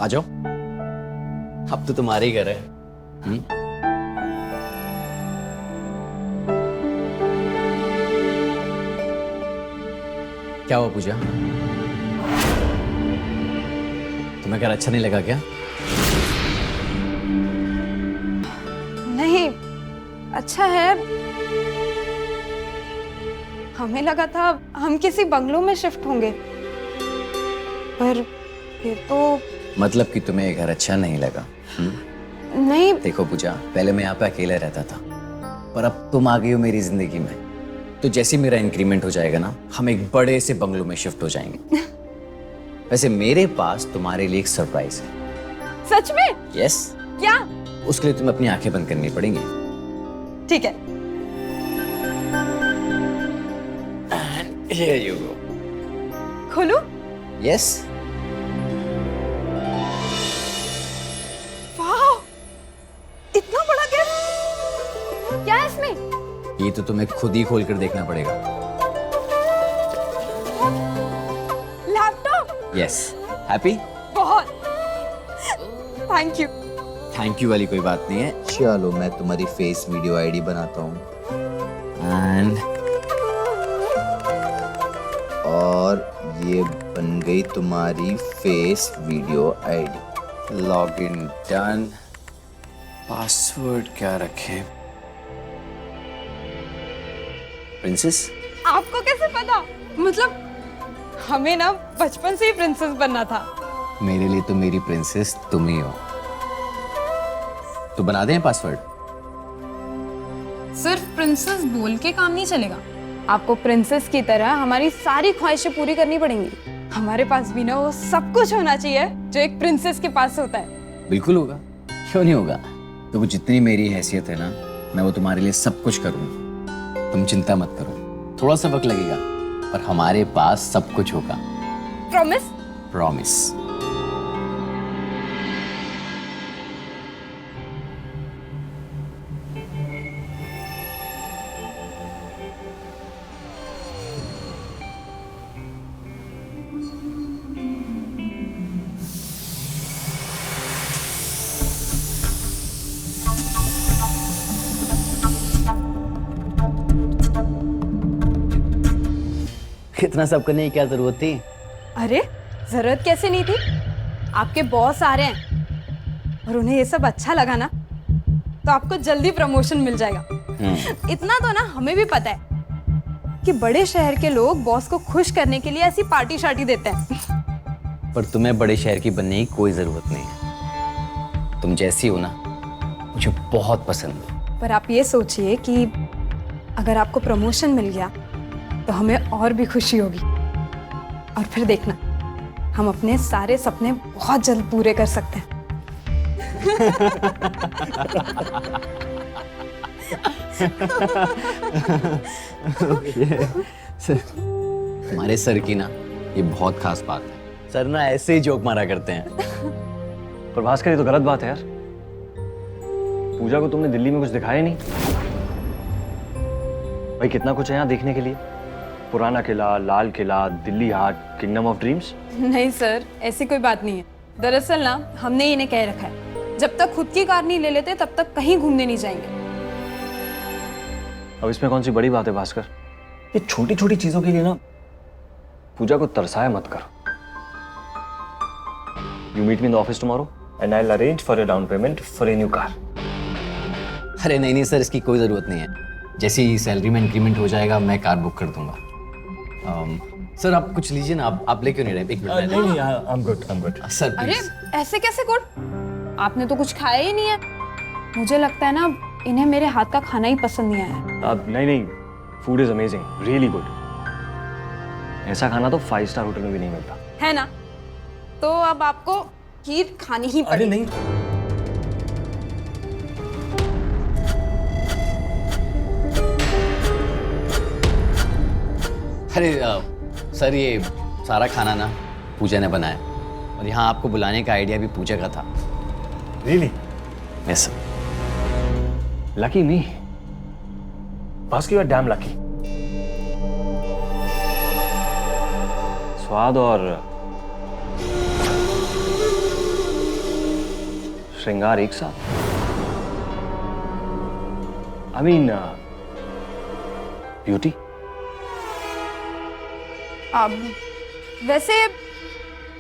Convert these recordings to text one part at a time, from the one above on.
आ जाओ, अब तो तुम्हारे ही घर है। क्या हुआ पूजा, तुम्हें घर अच्छा नहीं लगा क्या? नहीं, अच्छा है। हमें लगा था हम किसी बंगलों में शिफ्ट होंगे, पर फिर तो। मतलब कि तुम्हें ये घर अच्छा नहीं लगा? नहीं। देखो पूजा, पहले मैं यहाँ पे अकेला रहता था, पर अब तुम आ गई हो मेरी जिंदगी में, तो जैसे मेरा इंक्रीमेंट हो जाएगा ना, हम एक बड़े से बंगलों में शिफ्ट हो जाएंगे। वैसे मेरे पास तुम्हारे लिए एक सरप्राइज है। सच में? यस। क्या? उसके लिए तुम्हें अपनी आंखें बंद करनी पड़ेंगी। ठीक है। Here you go. खोलूं? Yes. वाह, इतना बड़ा गिफ्ट! क्या है इसमें? ये तो तुम्हें खुद ही खोल कर देखना पड़ेगा। लैपटॉप? Yes. Happy? बहुत। Thank you. थैंक यू वाली कोई बात नहीं है। चलो मैं तुम्हारी फेस वीडियो आईडी बनाता हूँ। एंड और ये बन गई तुम्हारी face video ID. Login done. Password क्या रखें? प्रिंसेस? आपको कैसे पता? मतलब हमें ना बचपन से ही प्रिंसेस बनना था। मेरे लिए तो मेरी प्रिंसेस तुम ही हो। तो बना दें पासवर्ड? सिर्फ प्रिंसेस बोल के काम नहीं चलेगा, आपको प्रिंसेस की तरह हमारी सारी ख्वाहिशें पूरी करनी पड़ेंगी। हमारे पास भी ना वो सब कुछ होना चाहिए जो एक प्रिंसेस के पास होता है। बिल्कुल होगा, क्यों नहीं होगा। तो वो जितनी मेरी हैसियत है ना, मैं वो तुम्हारे लिए सब कुछ करूँगा। तुम चिंता मत करो, थोड़ा सा वक्त लगेगा, पर हमारे पास सब कुछ होगा। प्रॉमिस? प्रॉमिस। इतना सब करने की क्या जरूरत थी? अरे जरूरत कैसे नहीं थी? आपके बॉस आ रहे हैं और उन्हें ये सब अच्छा लगा ना, तो आपको जल्दी प्रमोशन मिल जाएगा। इतना तो ना हमें भी पता है कि बड़े शहर के लोग बॉस को खुश करने के लिए ऐसी पार्टी शार्टी देते हैं। पर तुम्हें बड़े शहर की बनने की कोई जरूरत नहीं है। तुम जैसी हो ना, मुझे बहुत पसंद है। पर आप ये सोचिए कि अगर आपको प्रमोशन मिल गया तो हमें और भी खुशी होगी, और फिर देखना हम अपने सारे सपने बहुत जल्द पूरे कर सकते हैं। तुम्हारे सर की ना ये बहुत खास बात है। सर ना ऐसे ही जोक मारा करते हैं। पर भास्कर, ये तो गलत बात है यार। पूजा को तुमने दिल्ली में कुछ दिखाया ही नहीं। भाई कितना कुछ है यहाँ देखने के लिए। पुराना किला, लाल किला, दिल्ली हाट, किंगडम ऑफ ड्रीम्स। नहीं सर, ऐसी कोई बात नहीं है। दरअसल ना हमने इन्हें कह रखा है, जब तक खुद की कार नहीं ले लेते तब तक कहीं घूमने नहीं जाएंगे। अब इसमें कौन सी बड़ी बात है भास्कर? ये छोटी छोटी चीजों के लिए ना पूजा को तरसाया मत करो। You meet me in the office tomorrow and I'll arrange for a down payment for a new car. अरे नहीं नहीं सर, इसकी कोई जरूरत नहीं है। जैसे ही सैलरी में इंक्रीमेंट हो जाएगा मैं कार बुक कर दूंगा। सर आप कुछ लीजिए ना। आप ले क्यों नहीं रहे? एक मिनट। नहीं, I'm good. सर अरे प्लीज। ऐसे कैसे गुड? आपने तो कुछ खाया ही नहीं है। मुझे लगता है ना इन्हें मेरे हाथ का खाना ही पसंद नहीं आया है। अब नहीं, food is amazing, really good. ऐसा खाना तो 5 स्टार होटल में भी नहीं मिलता है ना? तो अब आपको खीर खानी ही पड़ेगी। नहीं, अरे सर ये सारा खाना ना पूजा ने बनाया, और यहाँ आपको बुलाने का आइडिया भी पूजा का था। Really? Yes sir. Lucky me. Bhaskar, you are damn lucky. स्वाद और श्रृंगार एक साथ। I mean beauty. अब वैसे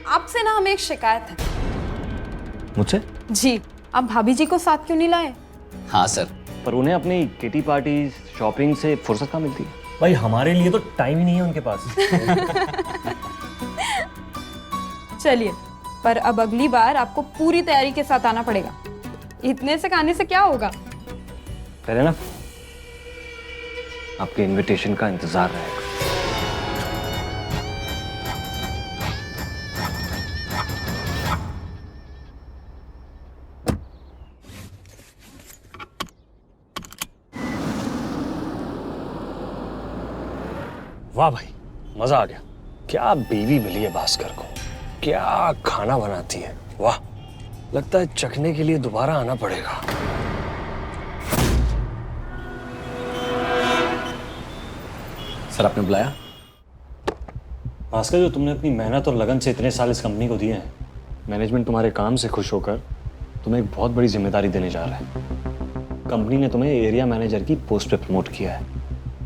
आपसे ना हमें एक शिकायत है। मुझसे? जी, आप भाभी जी को साथ क्यों नहीं लाए? हाँ सर। पर उन्हें अपनी किटी पार्टी शॉपिंग से फुर्सत कहाँ मिलती है? भाई हमारे लिए तो टाइम ही नहीं है उनके पास। चलिए, पर अब अगली बार आपको पूरी तैयारी के साथ आना पड़ेगा। इतने से खाने से क्या होगा? पहले ना आपके इनविटेशन का इंतजार रहेगा। वाह भाई, मजा आ गया। क्या बीवी मिली है भास्कर को, क्या खाना बनाती है, वाह। लगता है चखने के लिए दोबारा आना पड़ेगा। सर आपने बुलाया? भास्कर, जो तुमने अपनी मेहनत और लगन से इतने साल इस कंपनी को दिए हैं, मैनेजमेंट तुम्हारे काम से खुश होकर तुम्हें एक बहुत बड़ी जिम्मेदारी देने जा रहा है। कंपनी ने तुम्हें एरिया मैनेजर की पोस्ट पे प्रमोट किया है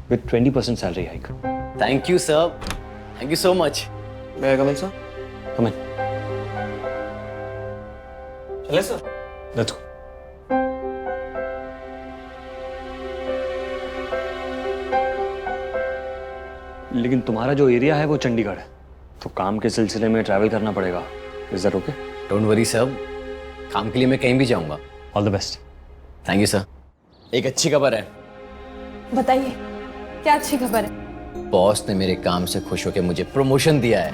with 20% salary hike. Thank you sir, thank you so much. मैं कमिंग सर? कम इन। चले सर, लेट्स गो। लेकिन तुम्हारा जो एरिया है वो चंडीगढ़ है, तो काम के सिलसिले में ट्रैवल करना पड़ेगा। Is that okay? Don't worry sir, काम के लिए मैं कहीं भी जाऊंगा। All the best. Thank you sir. एक अच्छी खबर है। बताइए, क्या अच्छी खबर है? बॉस ने मेरे काम से खुश होकर मुझे प्रमोशन दिया है।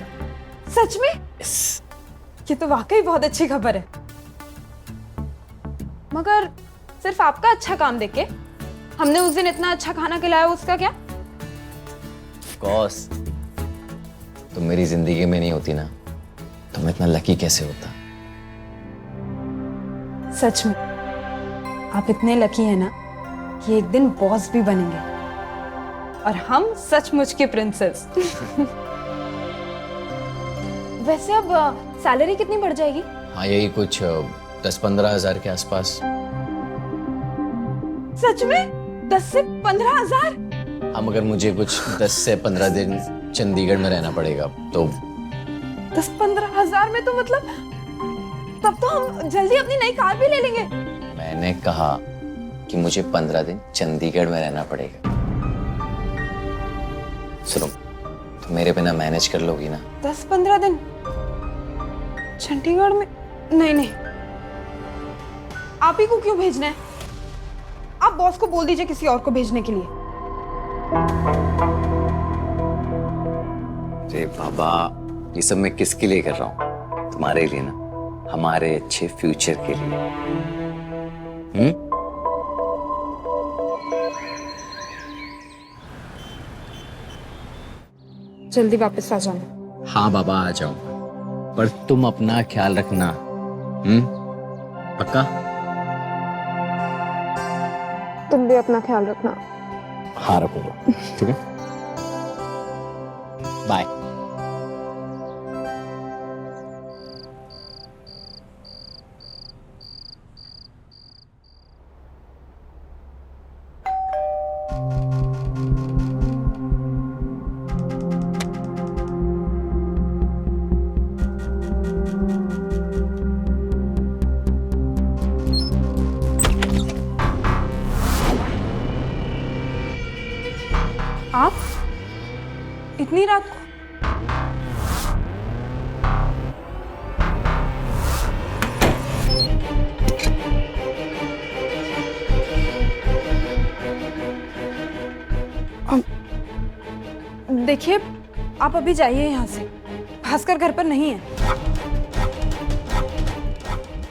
सच में? यस। ये तो वाकई बहुत अच्छी खबर है। मगर सिर्फ आपका अच्छा काम देख के हमने उस दिन इतना अच्छा खाना खिलाया, उसका क्या? ऑफ कोर्स, तुम मेरी जिंदगी में नहीं होती ना तो मैं इतना लकी कैसे होता। सच में आप इतने लकी हैं ना कि एक दिन बॉस भी बनेंगे, और हम सचमुच के प्रिंसेस। वैसे अब सैलरी कितनी बढ़ जाएगी? हाँ, यही कुछ 10-15 हजार के आसपास। सच में 10 से 15 हजार? हाँ, मगर मुझे कुछ 10 से 15 दिन चंडीगढ़ में रहना पड़ेगा तो 10-15 हजार में तो मतलब तब तो हम जल्दी अपनी नई कार भी ले लेंगे। मैंने कहा कि मुझे 15 दिन चंडीगढ़ में रहना पड़ेगा। सुनो, तो मेरे बिना मैनेज कर लोगी ना? 10-15 दिन चंडीगढ़ में? नहीं नहीं, आप ही को क्यों भेजना है? आप बॉस को बोल दीजिए किसी और को भेजने के लिए। अरे बाबा, ये सब मैं किसके लिए कर रहा हूँ? तुम्हारे लिए ना, हमारे अच्छे फ्यूचर के लिए। जल्दी वापस आ जाना। हाँ बाबा, आ जाऊं, पर तुम अपना ख्याल रखना। पक्का? तुम भी अपना ख्याल रखना। हाँ, रखूंगा। ठीक है, बाय। आप इतनी रात को? देखिए, आप अभी जाइए यहाँ से। भास्कर घर पर नहीं है।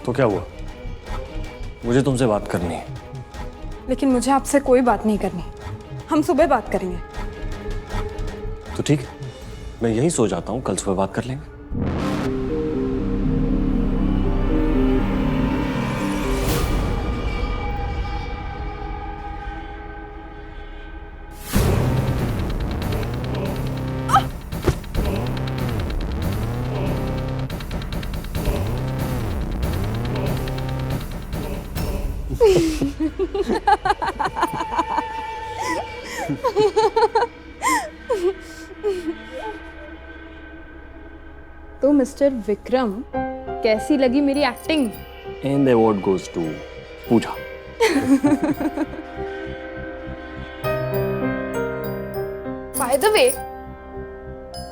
तो क्या हुआ? मुझे तुमसे बात करनी है। लेकिन मुझे आपसे कोई बात नहीं करनी। हम सुबह बात करेंगे। तो ठीक है, मैं यही सो जाता हूँ, कल सुबह बात कर लेंगे। तो मिस्टर विक्रम, कैसी लगी मेरी acting? And the award goes to Pooja. By the way,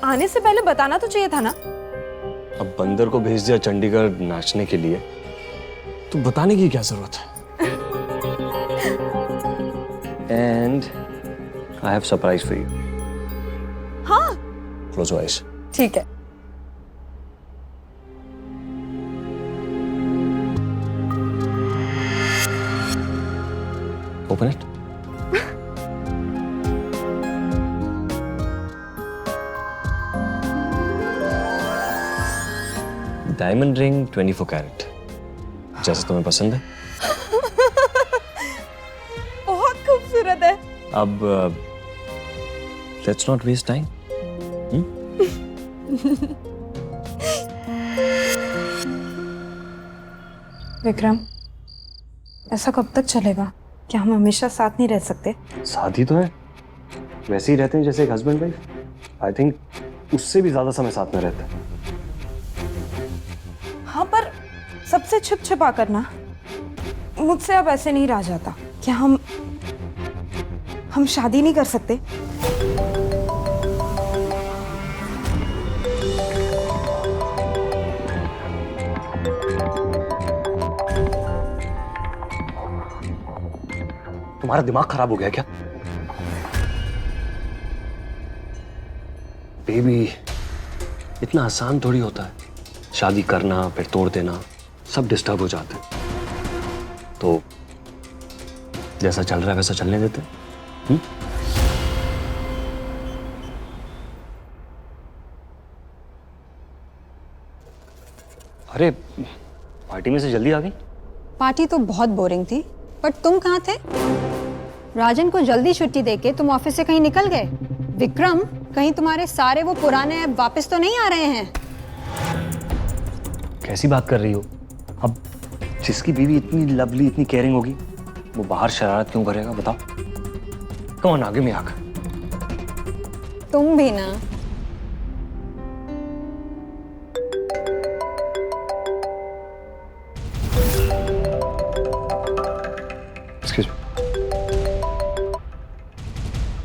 आने से पहले बताना तो चाहिए था ना। अब बंदर को भेज दिया चंडीगढ़ नाचने के लिए, तो बताने की क्या जरूरत है? And I have surprise for you. हाँ क्लोज योर आईज। ठीक है। Open it. Diamond ring 24 carat, जैसे तुम्हें पसंद है। बहुत खूबसूरत है। अब let's not waste time. Vikram, ऐसा कब तक चलेगा? क्या हम हमेशा साथ नहीं रह सकते? साथ ही तो है, वैसे ही रहते हैं जैसे एक हस्बैंड वाइफ। आई थिंक उससे भी ज्यादा समय साथ में रहते हैं। हाँ, पर सबसे छिप छिपा करना। मुझसे अब ऐसे नहीं रहा जाता। क्या हम शादी नहीं कर सकते? तुम्हारा दिमाग खराब हो गया क्या? बेबी, इतना आसान थोड़ी होता है। शादी करना फिर तोड़ देना, सब डिस्टर्ब हो जाते हैं। तो जैसा चल रहा है वैसा चलने देते हैं। अरे, पार्टी में से जल्दी आ गई? पार्टी तो बहुत बोरिंग थी, पर तुम कहाँ थे? राजन को जल्दी छुट्टी देके तुम ऑफिस से कहीं निकल गए। विक्रम, कहीं तुम्हारे सारे वो पुराने ऐप वापस तो नहीं आ रहे हैं? कैसी बात कर रही हो? अब जिसकी बीवी इतनी लवली, इतनी केयरिंग होगी, वो बाहर शरारत क्यों करेगा बताओ? कौन आगे में आकर? तुम भी ना।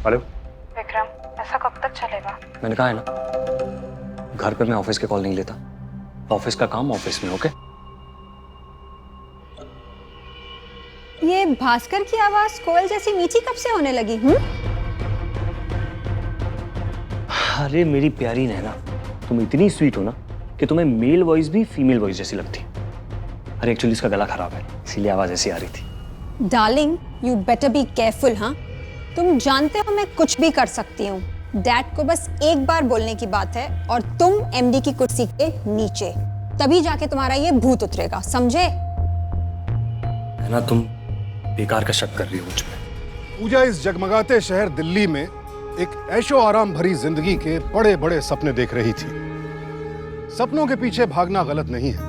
हेलो विक्रम, ऐसा कब तक चलेगा? मैंने कहा है ना, घर पे मैं ऑफिस के कॉल नहीं लेता। ऑफिस का काम ऑफिस में। ओके? ये भास्कर की आवाज कोयल जैसी मीठी कब से होने लगी? अरे मेरी प्यारी नैना, तुम इतनी स्वीट हो ना कि तुम्हें मेल वॉइस भी फीमेल वॉइस जैसी लगती। अरे एक्चुअली इसका गला खराब है, इसीलिए आवाज ऐसी आ रही थी। Darling, you better be careful. हाँ, तुम जानते हो मैं कुछ भी कर सकती हूँ। डैड को बस एक बार बोलने की बात है और तुम एमडी की कुर्सी के नीचे, तभी जाके तुम्हारा ये भूत उतरेगा, समझे? है ना, तुम बेकार का शक कर रही हो मुझ पे। पूजा इस जगमगाते शहर दिल्ली में एक ऐशो आराम भरी जिंदगी के बड़े बड़े सपने देख रही थी। सपनों के पीछे भागना गलत नहीं है,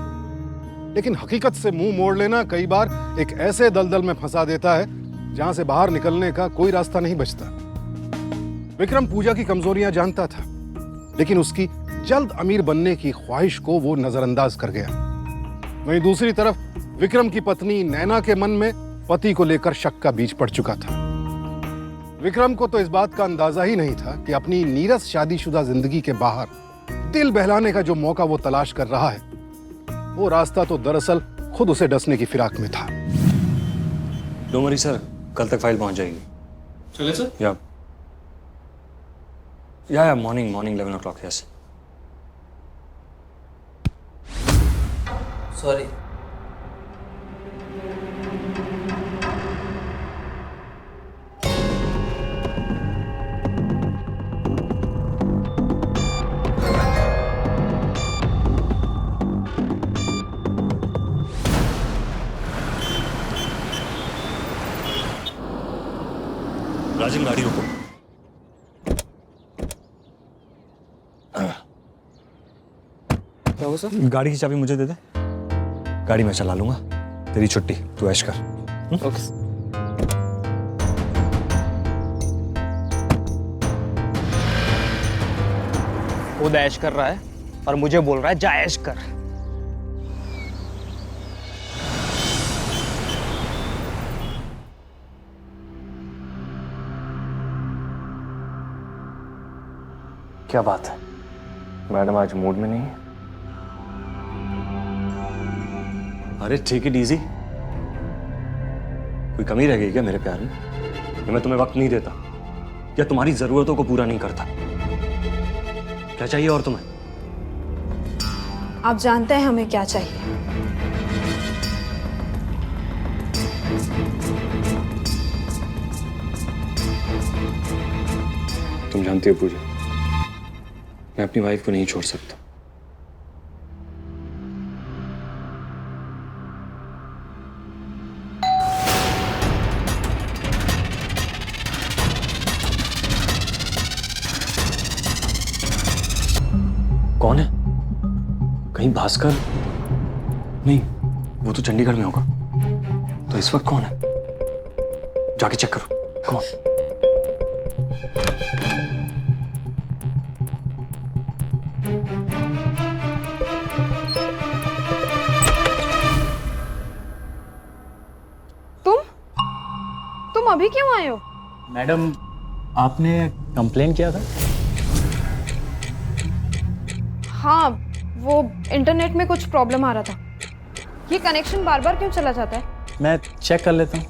लेकिन हकीकत से मुंह मोड़ लेना कई बार एक ऐसे दलदल में फंसा देता है जहां से बाहर निकलने का कोई रास्ता नहीं बचता। विक्रम पूजा की कमजोरियां जानता था, लेकिन उसकी जल्द अमीर बनने की ख्वाहिश को वो नजरअंदाज कर गया। वहीं दूसरी तरफ विक्रम की पत्नी नैना के मन में पति को लेकर शक का बीज पड़ चुका था। विक्रम को तो इस बात का अंदाजा ही नहीं था कि अपनी नीरस शादीशुदा जिंदगी के बाहर दिल बहलाने का जो मौका वो तलाश कर रहा है, वो रास्ता तो दरअसल खुद उसे डसने की फिराक में था। डोंट वरी सर, कल तक फाइल पहुंच जाएगी। चले सर? या मॉर्निंग 11 o'clock, यस। सॉरी। राजन, गाड़ी रोको। क्या हुआ सर? गाड़ी की चाबी मुझे दे दे। गाड़ी मैं चला लूंगा, तेरी छुट्टी, तू ऐश कर। ओके। खुद ऐश कर रहा है और मुझे बोल रहा है जा ऐश कर। क्या बात है, मैडम आज मूड में नहीं है? अरे टेक इट इजी। कोई कमी रह गई क्या मेरे प्यार में? या मैं तुम्हें वक्त नहीं देता या तुम्हारी जरूरतों को पूरा नहीं करता? क्या चाहिए और तुम्हें? आप जानते हैं हमें क्या चाहिए। तुम जानती हो पूजा, मैं अपनी वाइफ को नहीं छोड़ सकता। कौन है? कहीं भास्कर? नहीं, वो तो चंडीगढ़ में होगा। तो इस वक्त कौन है? जाके चेक करो। कौन? तुम अभी क्यों आए हो? मैडम आपने कंप्लेन किया था? हाँ, वो इंटरनेट में कुछ प्रॉब्लम आ रहा था। ये कनेक्शन बार बार क्यों चला जाता है? मैं चेक कर लेता हूँ।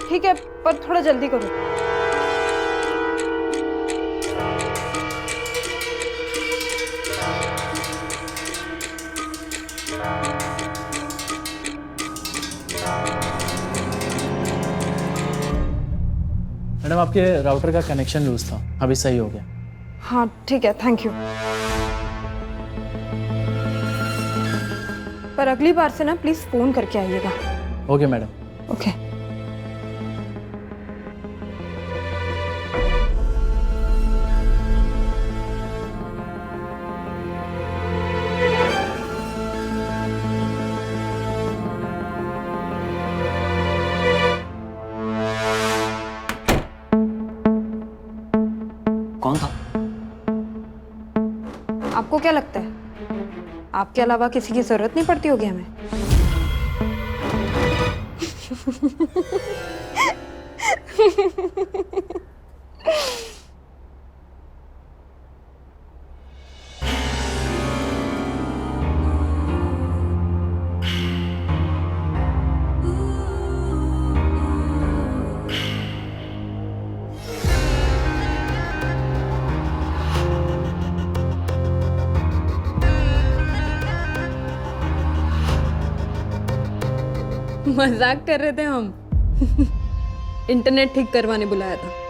ठीक है, पर थोड़ा जल्दी करो। मैडम आपके राउटर का कनेक्शन लूज था, अभी सही हो गया। हाँ ठीक है, थैंक यू। पर अगली बार से ना प्लीज फोन करके आइएगा। Okay madam. ओके। कौन था? आपको क्या लगता है आपके अलावा किसी की जरूरत नहीं पड़ती होगी हमें? मजाक कर रहे थे हम। इंटरनेट ठीक करवाने बुलाया था।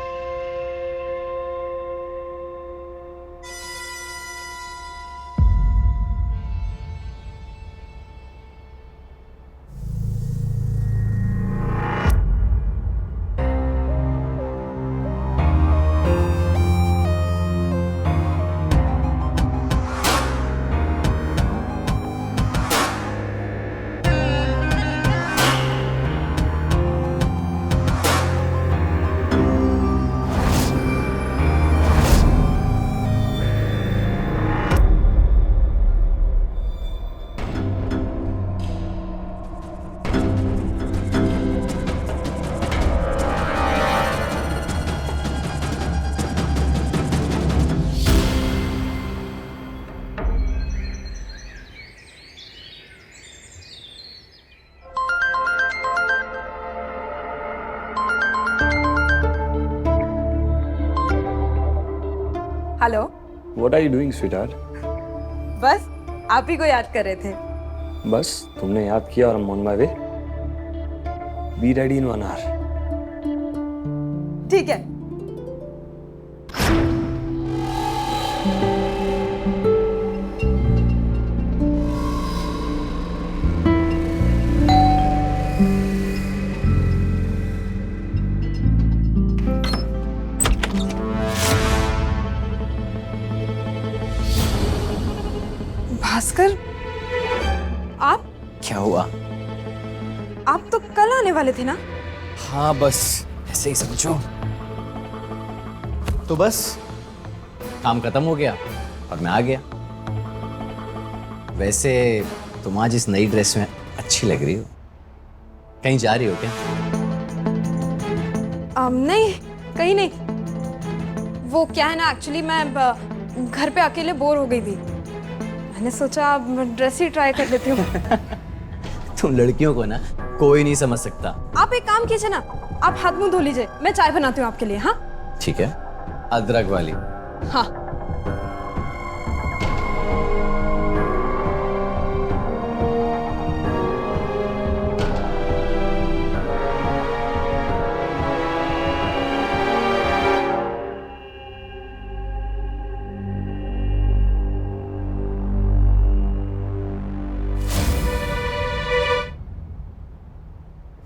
Hello. What are you doing, sweetheart? बस आप ही को याद कर रहे थे। बस तुमने याद किया और I'm on my way. Be ready in 1 hour. ठीक है। भास्कर, आप क्या हुआ? आप तो कल आने वाले थे ना? हाँ बस ऐसे ही समझो। तो बस काम खत्म हो गया और मैं आ गया। वैसे तुम आज इस नई ड्रेस में अच्छी लग रही हो। कहीं जा रही हो क्या? नहीं, कहीं नहीं। वो क्या है ना, एक्चुअली मैं घर पे अकेले बोर हो गई थी। मैंने सोचा ड्रेस ही ट्राई कर लेती हूँ। तुम लड़कियों को ना कोई नहीं समझ सकता। आप एक काम कीजिए ना, आप हाथ मुंह धो लीजिए, मैं चाय बनाती हूँ आपके लिए। हाँ ठीक है, अदरक वाली। हाँ।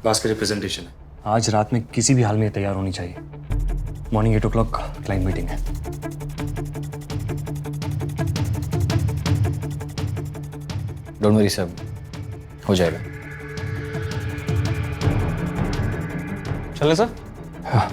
भास्कर प्रेजेंटेशन है, आज रात में किसी भी हाल में तैयार होनी चाहिए। मॉर्निंग 8 o'clock क्लाइंट मीटिंग है। डोंट वरी सर, हो जाएगा। चले सर? हाँ।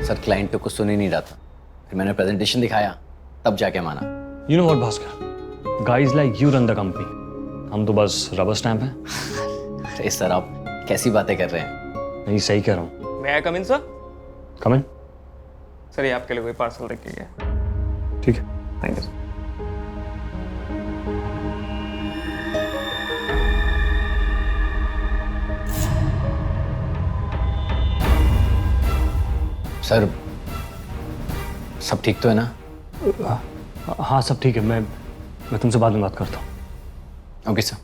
सर क्लाइंट तो कुछ सुन ही नहीं रहा था, फिर मैंने प्रेजेंटेशन दिखाया तब जाके माना। You know what Bhaskar, guys like you run the company, हम तो बस रबर स्टैम्प हैं। अरे सर आप कैसी बातें कर रहे हैं? नहीं सही कह रहा हूँ। मैं कम इन सर? कम इन। सर ये आपके लिए कोई पार्सल रख के गया। ठीक है, थैंक यू सर। सर सब ठीक तो है ना? हाँ सब ठीक है, मैं तुमसे बाद में बात करता हूँ। Okay sir.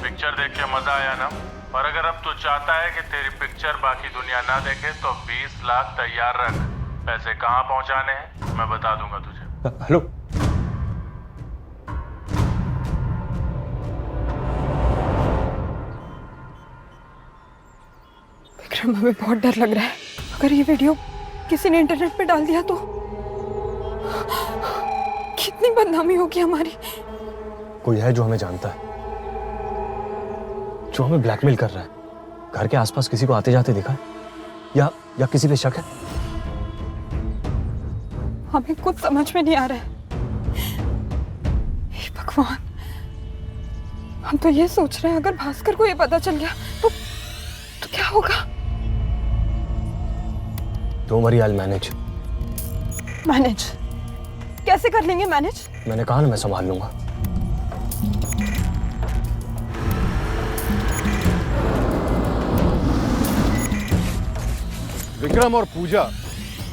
पिक्चर देख के मजा आया ना? और अगर अब तू चाहता है कि तेरी पिक्चर बाकी दुनिया ना देखे तो 20 लाख तैयार रख। पैसे कहाँ पहुंचाने हैं मैं बता दूंगा तुझे। हेलो। विक्रम हमें बहुत डर लग रहा है। अगर ये वीडियो किसी ने इंटरनेट पे डाल दिया तो कितनी बदनामी होगी हमारी। कोई है जो हमें जानता है, जो हमें ब्लैकमेल कर रहा है। घर के आसपास किसी को आते जाते देखा है या किसी पे शक है? हमें कुछ समझ में नहीं आ रहा है। हे भगवान, हम तो ये सोच रहे हैं अगर भास्कर को ये पता चल गया तो क्या होगा? Don't worry, I will manage. Manage कैसे कर लेंगे? मैनेज मैंने कहा ना मैं संभाल लूंगा। विक्रम और पूजा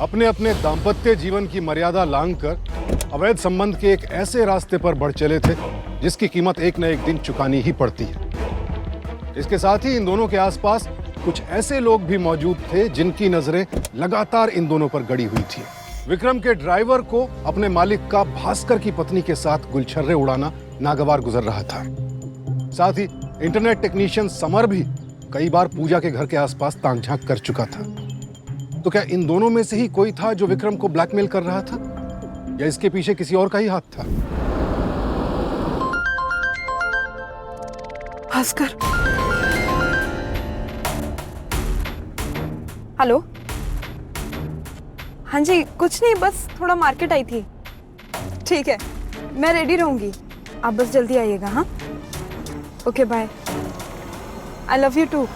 अपने अपने दाम्पत्य जीवन की मर्यादा लांघकर अवैध संबंध के एक ऐसे रास्ते पर बढ़ चले थे जिसकी कीमत एक न एक दिन चुकानी ही पड़ती है। इसके साथ ही इन दोनों के आसपास कुछ ऐसे लोग भी मौजूद थे जिनकी नजरें लगातार इन दोनों पर गड़ी हुई थी। विक्रम के ड्राइवर को अपने मालिक का भास्कर की पत्नी के साथ गुलछर्रे उड़ाना नागवार गुजर रहा था। साथ ही इंटरनेट टेक्नीशियन समर भी कई बार पूजा के घर के आसपास ताक झांक कर चुका था। तो क्या इन दोनों में से ही कोई था जो विक्रम को ब्लैकमेल कर रहा था, या इसके पीछे किसी और का ही हाथ था? भास्कर। हेलो। हाँ जी, कुछ नहीं, बस थोड़ा मार्केट आई थी। ठीक है, मैं रेडी रहूंगी, आप बस जल्दी आइएगा। हाँ, okay, bye. I love you too.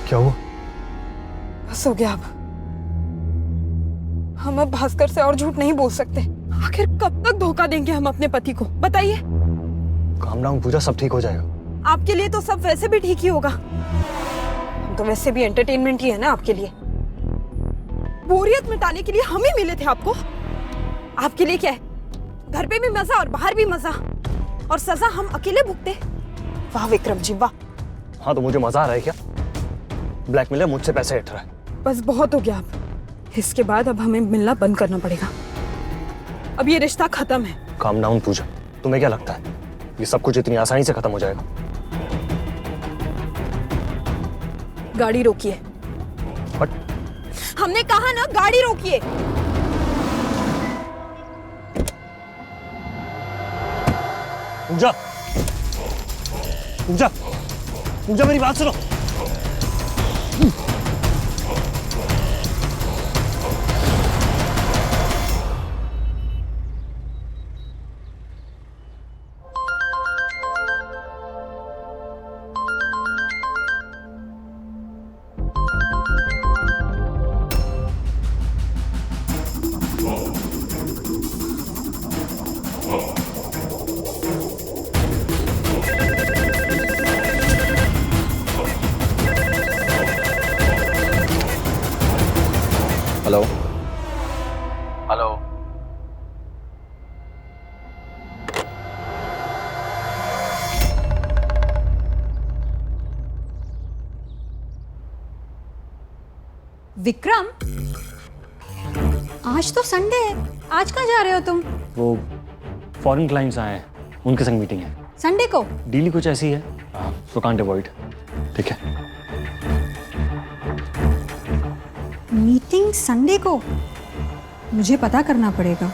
क्या हुआ? बस हो गया अब। हम अब भास्कर से और झूठ नहीं बोल सकते। आखिर कब तक धोखा देंगे हम अपने पति को, बताइए। काम डाउन पूजा, सब ठीक हो जाएगा। आपके लिए तो सब वैसे भी ठीक ही होगा। हम तो वैसे भी एंटरटेनमेंट ही है ना आपके लिए। बोरियत मिटाने के लिए हम ही मिले थे आपको। आपके लिए क्या है, घर पे भी मजा और बाहर भी मजा, और सजा हम अकेले भुगते। वाह विक्रम जी वाह। हाँ तो मुझे मजा आ रहा है क्या? ब्लैकमेलर मुझसे पैसे हट रहा है। बस बहुत हो गया अब। इसके बाद अब हमें मिलना बंद करना पड़ेगा। अब ये रिश्ता खत्म है। काम डाउन पूजा, तुम्हें क्या लगता है ये सब कुछ इतनी आसानी से खत्म हो जाएगा? गाड़ी रोकिए। बट हमने कहा ना, गाड़ी रोकिए। पूजा, पूजा, पूजा मेरी बात सुनो। हेलो। हेलो। विक्रम, आज तो संडे है, आज कहाँ जा रहे हो तुम? वो फॉरेन क्लाइंट्स आए हैं, उनके संग मीटिंग है। संडे को? डील ही कुछ ऐसी है, सो कांट अवॉइड। ठीक है। मीटिंग संडे को? मुझे पता करना पड़ेगा।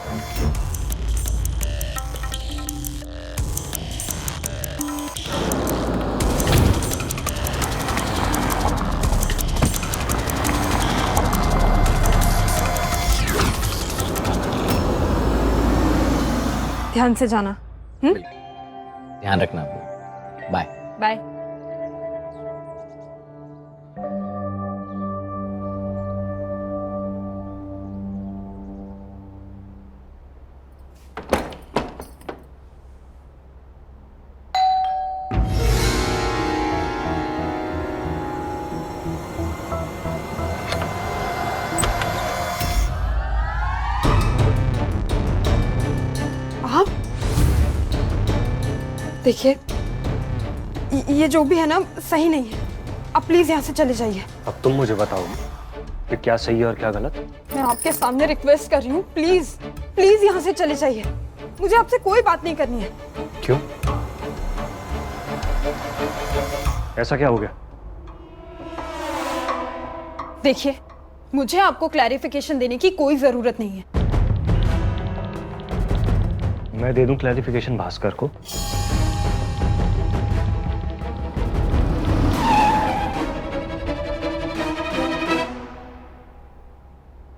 ध्यान से जाना। ध्यान रखना। Bye bye. आप देखिए, ये जो भी है ना सही नहीं है। आप प्लीज यहाँ से चले जाइए। अब तुम मुझे बताओगी कि क्या सही है और क्या गलत? मैं आपके सामने रिक्वेस्ट कर रही हूँ, प्लीज प्लीज यहाँ से चले जाइए। मुझे आपसे कोई बात नहीं करनी है। क्यों? ऐसा क्या हो गया? देखिए, मुझे आपको क्लैरिफिकेशन देने की कोई जरूरत नहीं है। मैं दे दूं क्लैरिफिकेशन भास्कर को?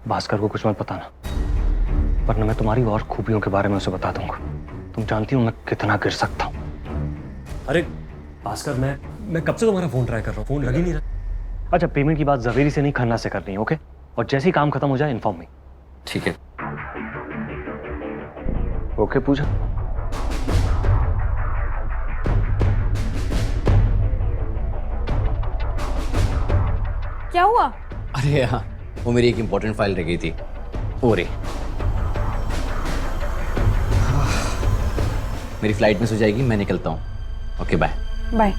भास्कर को कुछ मत बताना, वरना मैं तुम्हारी और खूबियों के बारे में उसे बता दूंगा। तुम जानती हो मैं कितना गिर सकता हूं। अरे भास्कर, मैं कब से तुम्हारा फोन ट्राई कर रहा हूँ, फोन लग ही नहीं रहा। अच्छा, पेमेंट की बात जवेरी से नहीं, खन्ना से करनी है, ओके? और जैसे ही काम खत्म हो जाए इन्फॉर्म मी। ठीक है। ओके पूजा। क्या हुआ? अरे हाँ, वो मेरी एक इंपॉर्टेंट फाइल रह गई थी, वो रे। मेरी फ्लाइट मिस हो जाएगी, मैं निकलता हूँ। Okay bye. बाय।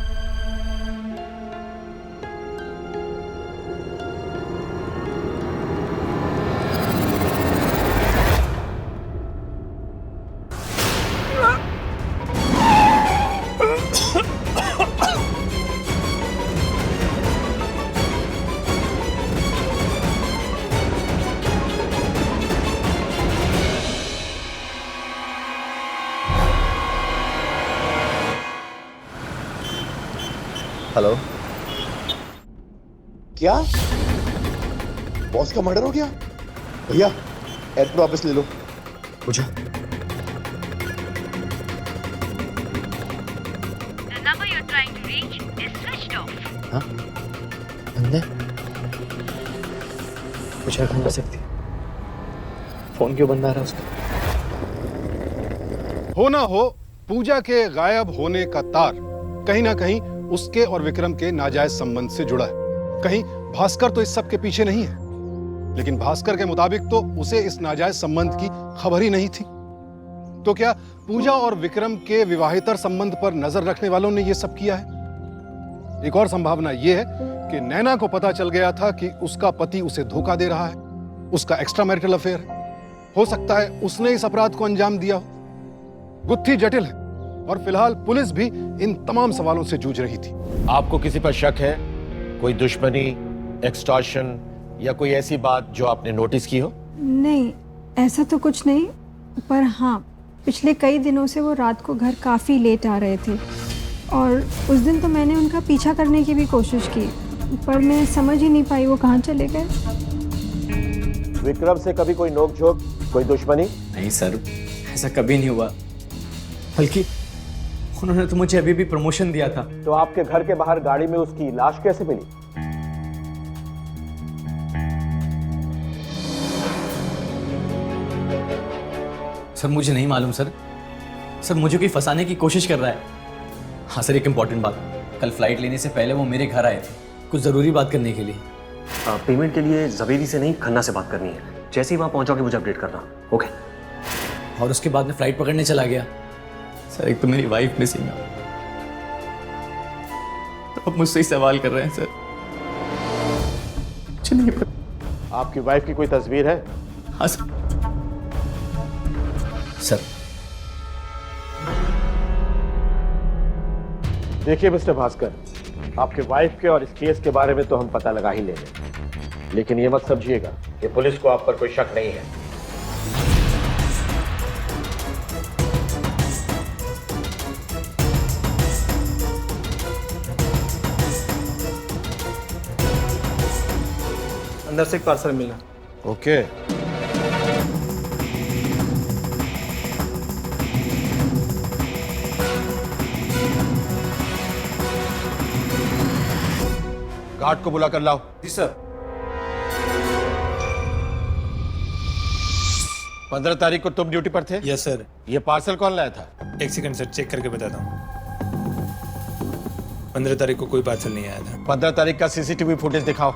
हेलो। क्या बॉस का मर्डर हो गया? भैया एयरपोर्ट वापस ले लो। पूजा, हाँ बंदे कुछ रखा नहीं सकती। फोन क्यों बंद आ रहा है उसका? हो ना हो, पूजा के गायब होने का तार कहीं ना कहीं उसके और विक्रम के नाजायज संबंध से जुड़ा है। कहीं भास्कर तो इस सब के पीछे नहीं है, लेकिन भास्कर के मुताबिक तो उसे इस नाजायज संबंध की खबर ही नहीं थी। तो क्या पूजा और विक्रम के विवाहितर संबंध पर नजर रखने वालों ने यह सब किया है? एक और संभावना यह है कि नैना को पता चल गया था कि उसका पति उसे धोखा दे रहा है, उसका एक्स्ट्रा मैरिटल अफेयर है। हो सकता है उसने इस अपराध को अंजाम दिया हो। गुत्थी जटिल है और फिलहाल पुलिस भी इन तमाम सवालों से जूझ रही थी। आपको किसी पर शक है? कोई दुश्मनी, एक्सटॉर्शन या कोई ऐसी बात जो आपने नोटिस की हो? नहीं, ऐसा तो कुछ नहीं, पर हाँ पिछले कई दिनों से वो रात को घर काफ़ी लेट आ रहे थे और उस दिन तो मैंने उनका पीछा करने की भी कोशिश की, पर मैं समझ ही नहीं पाई वो कहाँ चले गए। विक्रम से कभी कोई नोकझोंक, कोई दुश्मनी? नहीं सर, ऐसा कभी नहीं हुआ। बल्कि उन्होंने तो मुझे अभी भी प्रमोशन दिया था। तो आपके घर के बाहर गाड़ी में उसकी लाश कैसे मिली? सर मुझे नहीं मालूम सर। सर मुझे कोई फंसाने की कोशिश कर रहा है। हाँ सर, एक इम्पॉर्टेंट बात, कल फ्लाइट लेने से पहले वो मेरे घर आए थे कुछ ज़रूरी बात करने के लिए। पेमेंट के लिए जवेरी से नहीं, खन्ना से बात करनी है। जैसे ही वहाँ पहुँचोगे मुझे अपडेट करना, ओके? और उसके बाद में फ्लाइट पकड़ने चला गया। सर एक तो मेरी वाइफ मिसिंग है, तो अब मुझसे ही सवाल कर रहे हैं सर। मुझे नहीं पता। आपकी वाइफ की कोई तस्वीर है? हाँ सर। सर देखिए मिस्टर भास्कर, आपके वाइफ के और इस केस के बारे में तो हम पता लगा ही लेंगे, लेकिन ये मत समझिएगा कि पुलिस को आप पर कोई शक नहीं है। अंदर से एक पार्सल मिला। ओके। गार्ड को बुला कर लाओ। जी सर। 15 तारीख को तुम ड्यूटी पर थे? Yes sir. ये पार्सल कौन लाया था? एक सेकंड सर, चेक करके बताता हूँ। 15 तारीख को कोई पार्सल नहीं आया था। 15 तारीख का सीसीटीवी फुटेज दिखाओ।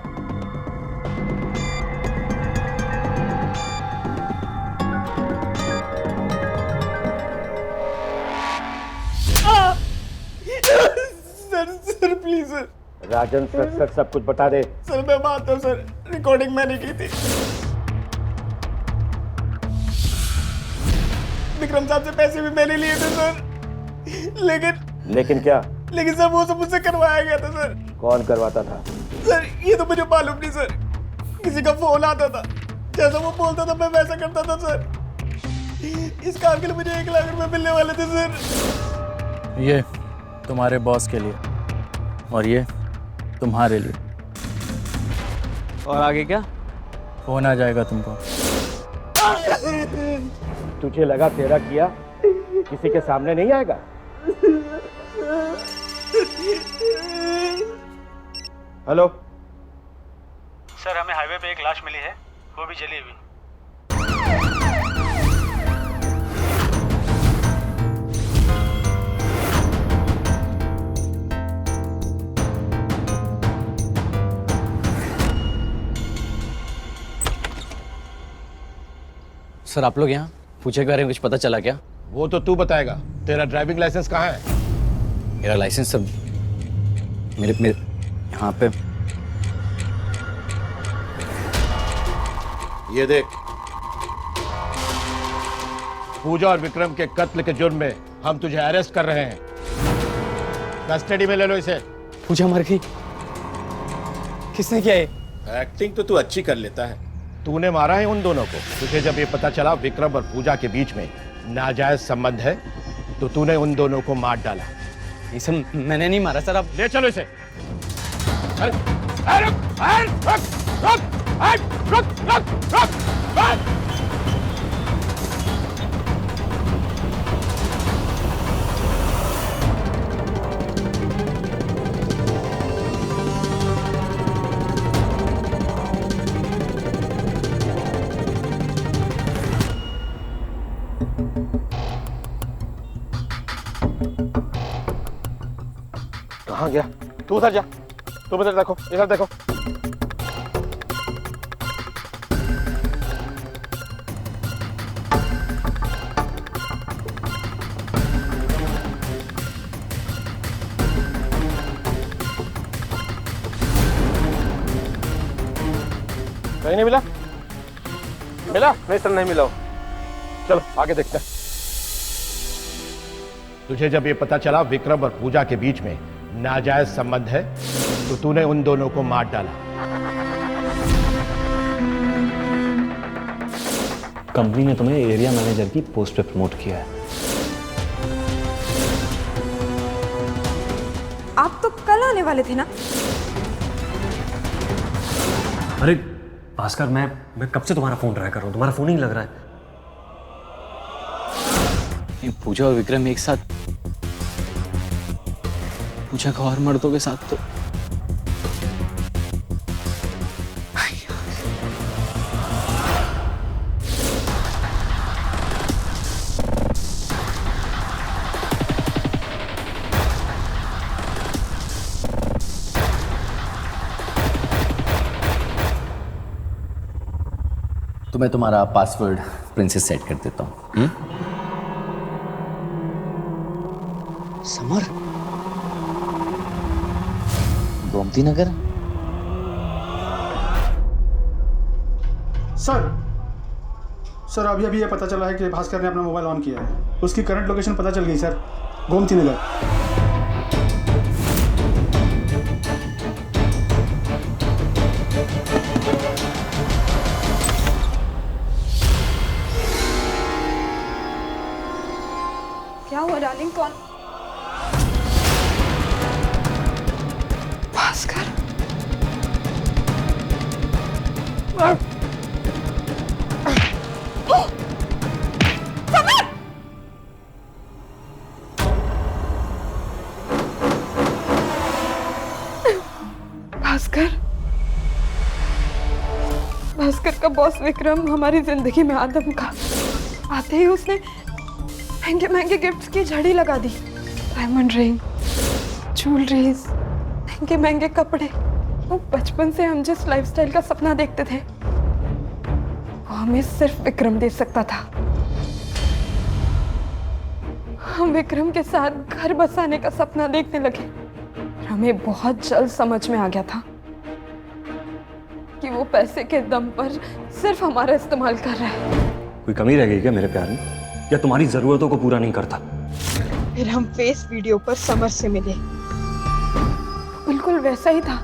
Sir please sir. राजन सच सच सब कुछ बता दे। सर मैं मानता हूँ सर, रिकॉर्डिंग मैंने की थी। विक्रम साहब से पैसे भी मैंने लिए थे सर, लेकिन क्या? लेकिन सर वो सब मुझसे करवाया गया था सर। कौन करवाता था? सर ये तो मुझे मालूम नहीं सर, किसी का फोन आता था, जैसा वो बोलता था मैं वैसा करता था सर। इस काम के लिए मुझे 1 लाख रुपए मिलने वाले थे सर। ये तुम्हारे बॉस के लिए और ये तुम्हारे लिए। और आगे क्या? फोन आ जाएगा तुमको। तुझे लगा तेरा किया किसी के सामने नहीं आएगा? हेलो सर, हमें हाईवे पे एक लाश मिली है, वो भी जली हुई। सर आप लोग यहाँ पूछे के बारे में कुछ पता चला क्या? वो तो तू बताएगा। तेरा ड्राइविंग लाइसेंस कहाँ है? मेरा लाइसेंस सब मेरे यहाँ पे। ये देख, पूजा और विक्रम के कत्ल के जुर्म में हम तुझे अरेस्ट कर रहे हैं। कस्टडी में ले लो इसे। पूजा मर गई? किसने किया ये? एक्टिंग तो तू अच्छी कर लेता है। तूने मारा है उन दोनों को। तुझे जब ये पता चला विक्रम और पूजा के बीच में नाजायज संबंध है, तो तूने उन दोनों को मार डाला। नहीं सर, मैंने नहीं मारा सर। अब ले चलो इसे। अरे, अरे, अरे, रुक। कहाँ गया? तू उधर जा, तुम इधर देखो, इधर देखो। कहीं नहीं मिला? मिला? नहीं सर, नहीं मिला। चलो आगे देखते हैं। तुझे जब ये पता चला विक्रम और पूजा के बीच में नाजायज संबंध है तो तूने उन दोनों को मार डाला। कंपनी ने तुम्हें एरिया मैनेजर की पोस्ट पे प्रमोट किया है। आप तो कल आने वाले थे ना? अरे भास्कर, मैं कब से तुम्हारा फोन ट्राई कर रहा हूँ, तुम्हारा फोन ही नहीं लग रहा है। पूजा और विक्रम एक साथ, पूजा का और मर्दों के साथ तो तो मैं तुम्हारा पासवर्ड प्रिंसेस सेट कर देता हूँ। समर, गोमती नगर। सर अभी ये पता चला है कि भास्कर ने अपना मोबाइल ऑन किया है। उसकी करंट लोकेशन पता चल गई सर, गोमती नगर। क्या हुआ डार्लिंग? कौन? भास्कर। भास्कर, भास्कर का बॉस विक्रम हमारी जिंदगी में आदम का आते ही उसने महंगे महंगे गिफ्ट्स की झड़ी लगा दी। डायमंड रिंग, ज्वेलरीज, महंगे महंगे कपड़े। वो बचपन से हम जिस लाइफस्टाइल का सपना देखते थे वो हमें सिर्फ विक्रम दे सकता था। हम विक्रम के साथ घर बसाने का सपना देखने लगे। हमें बहुत जल्द समझ में आ गया था कि वो पैसे के दम पर सिर्फ हमारा इस्तेमाल कर रहा है। कोई कमी रह गई क्या मेरे प्यार में, या तुम्हारी जरूरतों को पूरा नहीं करता? फिर हम फेस वीडियो पर समर से मिले। बिल्कुल वैसा ही था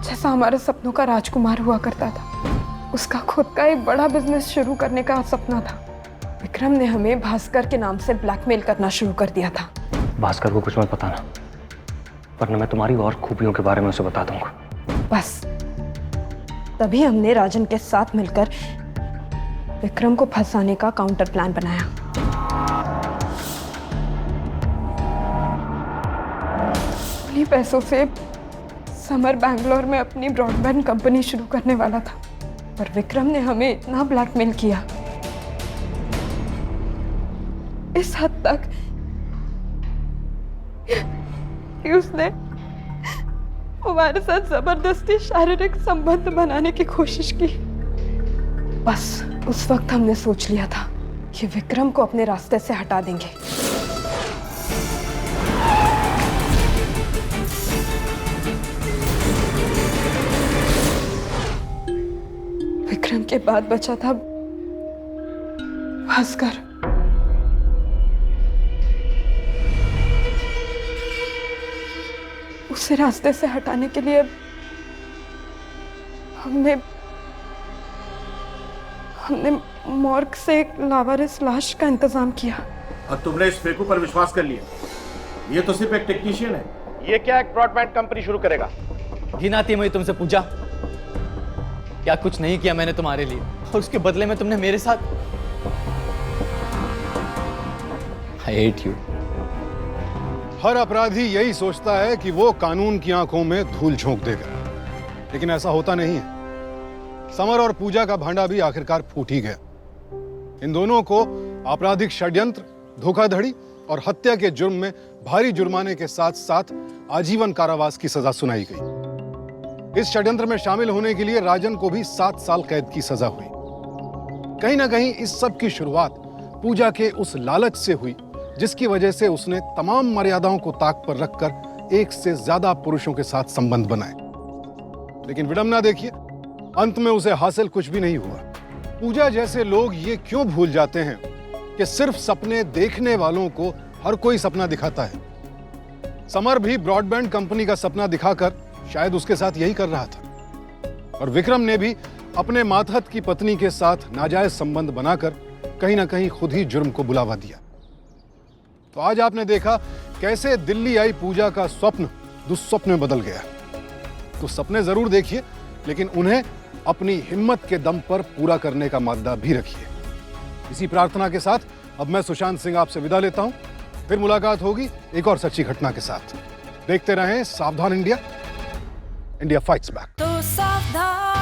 जैसा हमारे सपनों का राजकुमार हुआ करता था। उसका खुद का एक बड़ा बिजनेस शुरू करने का सपना था। विक्रम ने हमें भास्कर के नाम से ब्लैकमेल करना शुरू कर दिया था। भास्कर को कुछ मत बताना, वरना मैं तुम्हारी और खूबियों के बारे में उसे बता दूंगा। बस तभी हमने राजन के साथ मिलकर विक्रम को फंसाने का काउंटर प्लान बनाया। उन्हीं पैसों से समर बैंगलोर में अपनी ब्रॉडबैंड कंपनी शुरू करने वाला था, पर विक्रम ने हमें इतना ब्लैकमेल किया, इस हद तक कि उसने हमारे साथ जबरदस्ती शारीरिक संबंध बनाने की कोशिश की। बस उस वक्त हमने सोच लिया था कि विक्रम को अपने रास्ते से हटा देंगे। विक्रम के बाद बचा था भास्कर। उसे रास्ते से हटाने के लिए हमने मॉर्ग से एक लावारिस लाश का इंतजाम किया। और तुमने इस फेकू पर विश्वास कर लिया? ये तो सिर्फ एक टेक्नीशियन है, ये क्या एक ब्रॉडबैंड कंपनी शुरू करेगा? घिन आती है मुझे तुमसे पूजा। क्या कुछ नहीं किया मैंने तुम्हारे लिए और उसके बदले में तुमने मेरे साथ। I hate you. हर अपराधी यही सोचता है कि वो कानून की आंखों में धूल झोंक देगा, लेकिन ऐसा होता नहीं है। समर और पूजा का भांडा भी आखिरकार फूट ही गया। इन दोनों को आपराधिक षड्यंत्र, धोखाधड़ी और हत्या के जुर्म में भारी जुर्माने के साथ साथ आजीवन कारावास की सजा सुनाई गई। इस षड्यंत्र में शामिल होने के लिए राजन को भी 7 साल कैद की सजा हुई। कहीं ना कहीं इस सब की शुरुआत पूजा के उस लालच से हुई जिसकी वजह से उसने तमाम मर्यादाओं को ताक पर रखकर एक से ज्यादा पुरुषों के साथ संबंध बनाए। लेकिन विडंबना देखिए, अंत में उसे हासिल कुछ भी नहीं हुआ। पूजा जैसे लोग ये क्यों भूल जाते हैं कि सिर्फ सपने देखने वालों को हर कोई सपना दिखाता है। समर भी ब्रॉडबैंड कंपनी का सपना दिखाकर शायद उसके साथ यही कर रहा था, और विक्रम ने भी अपने मातहत की पत्नी के साथ नाजायज संबंध बनाकर कहीं ना कहीं खुद ही जुर्म को बुलावा दिया। तो आज आपने देखा कैसे दिल्ली आई पूजा का स्वप्न दुस्वप्न में बदल गया। तो सपने जरूर देखिए, लेकिन उन्हें अपनी हिम्मत के दम पर पूरा करने का मादा भी रखिए। इसी प्रार्थना के साथ अब मैं सुशांत सिंह आपसे विदा लेता हूं। फिर मुलाकात होगी एक और सच्ची घटना के साथ। देखते रहें सावधान इंडिया, इंडिया फाइट्स बैक। तो सावधान